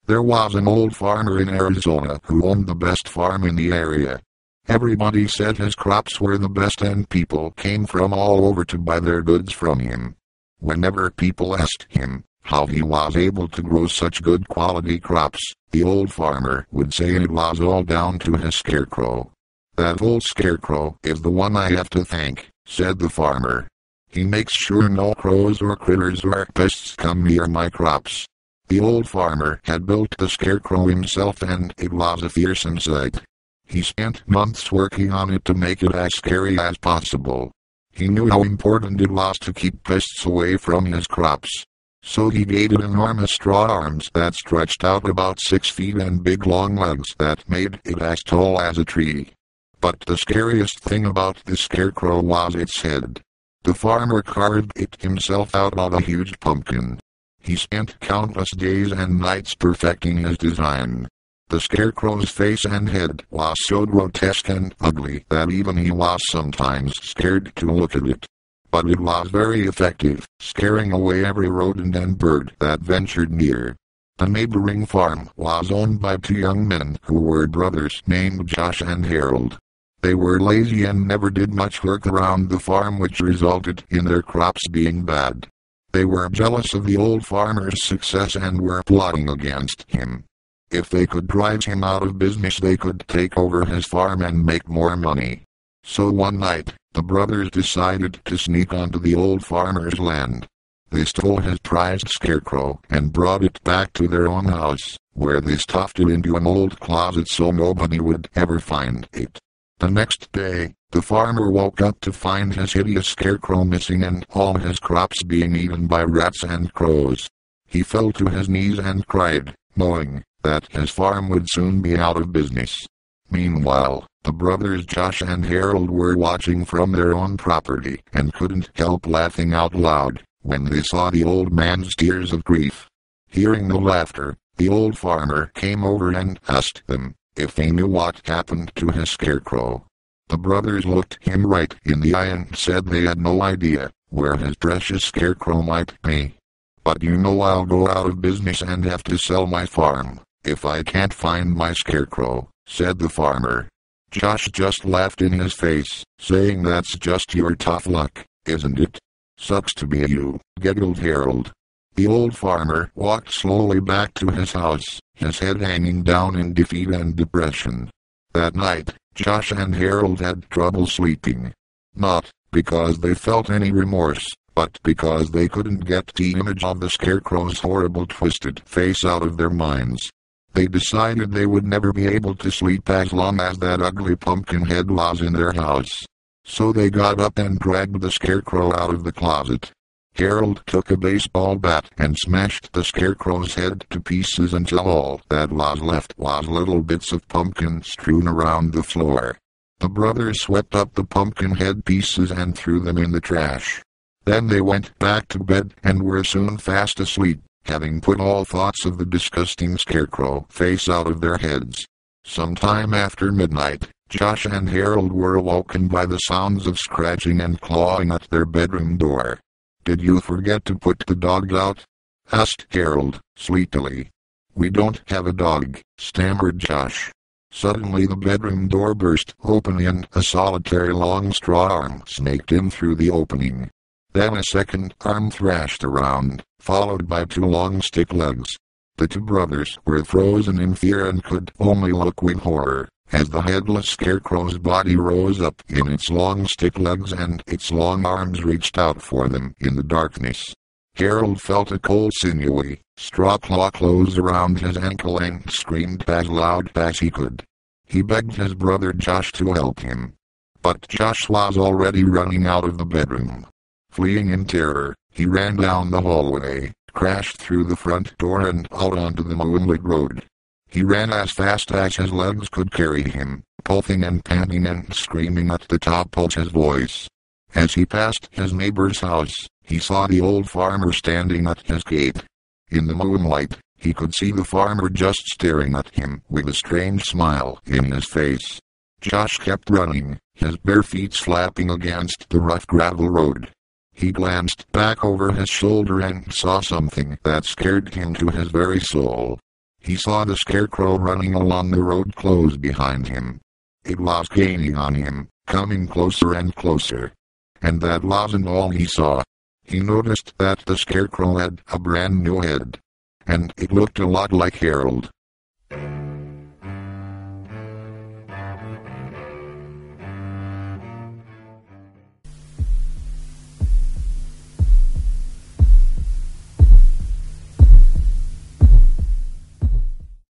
There was an old farmer in Arizona who owned the best farm in the area. Everybody said his crops were the best and people came from all over to buy their goods from him. Whenever people asked him how he was able to grow such good quality crops, the old farmer would say it was all down to his scarecrow. "That old scarecrow is the one I have to thank," said the farmer. "He makes sure no crows or critters or pests come near my crops." The old farmer had built the scarecrow himself and it was a fearsome sight. He spent months working on it to make it as scary as possible. He knew how important it was to keep pests away from his crops. So he gave it enormous straw arms that stretched out about 6 feet and big long legs that made it as tall as a tree. But the scariest thing about the scarecrow was its head. The farmer carved it himself out of a huge pumpkin. He spent countless days and nights perfecting his design. The scarecrow's face and head was so grotesque and ugly that even he was sometimes scared to look at it. But it was very effective, scaring away every rodent and bird that ventured near. The neighboring farm was owned by 2 young men who were brothers named Josh and Harold. They were lazy and never did much work around the farm, which resulted in their crops being bad. They were jealous of the old farmer's success and were plotting against him. If they could drive him out of business, they could take over his farm and make more money. So one night, the brothers decided to sneak onto the old farmer's land. They stole his prized scarecrow and brought it back to their own house, where they stuffed it into an old closet so nobody would ever find it. The next day, the farmer woke up to find his hideous scarecrow missing and all his crops being eaten by rats and crows. He fell to his knees and cried, knowing that his farm would soon be out of business. Meanwhile, the brothers Josh and Harold were watching from their own property and couldn't help laughing out loud when they saw the old man's tears of grief. Hearing the laughter, the old farmer came over and asked them if they knew what happened to his scarecrow. The brothers looked him right in the eye and said they had no idea where his precious scarecrow might be. "But you know I'll go out of business and have to sell my farm if I can't find my scarecrow," said the farmer. Josh just laughed in his face, saying, "That's just your tough luck, isn't it?" "Sucks to be you," giggled Harold. The old farmer walked slowly back to his house, his head hanging down in defeat and depression. That night, Josh and Harold had trouble sleeping. Not because they felt any remorse, but because they couldn't get the image of the scarecrow's horrible twisted face out of their minds. They decided they would never be able to sleep as long as that ugly pumpkin head was in their house. So they got up and dragged the scarecrow out of the closet. Harold took a baseball bat and smashed the scarecrow's head to pieces until all that was left was little bits of pumpkin strewn around the floor. The brothers swept up the pumpkin head pieces and threw them in the trash. Then they went back to bed and were soon fast asleep, having put all thoughts of the disgusting scarecrow face out of their heads. Sometime after midnight, Josh and Harold were awoken by the sounds of scratching and clawing at their bedroom door. "Did you forget to put the dogs out?" asked Harold, sleepily. "We don't have a dog," stammered Josh. Suddenly the bedroom door burst open and a solitary long straw arm snaked in through the opening. Then a second arm thrashed around, followed by 2 long stick legs. The 2 brothers were frozen in fear and could only look with horror as the headless scarecrow's body rose up in its long stick legs and its long arms reached out for them in the darkness. Harold felt a cold sinewy straw claw close around his ankle and screamed as loud as he could. He begged his brother Josh to help him. But Josh was already running out of the bedroom. Fleeing in terror, he ran down the hallway, crashed through the front door and out onto the moonlit road. He ran as fast as his legs could carry him, puffing and panting and screaming at the top of his voice. As he passed his neighbor's house, he saw the old farmer standing at his gate. In the moonlight, he could see the farmer just staring at him with a strange smile in his face. Josh kept running, his bare feet slapping against the rough gravel road. He glanced back over his shoulder and saw something that scared him to his very soul. He saw the scarecrow running along the road close behind him. It was gaining on him, coming closer and closer. And that wasn't all he saw. He noticed that the scarecrow had a brand new head. And it looked a lot like Harold.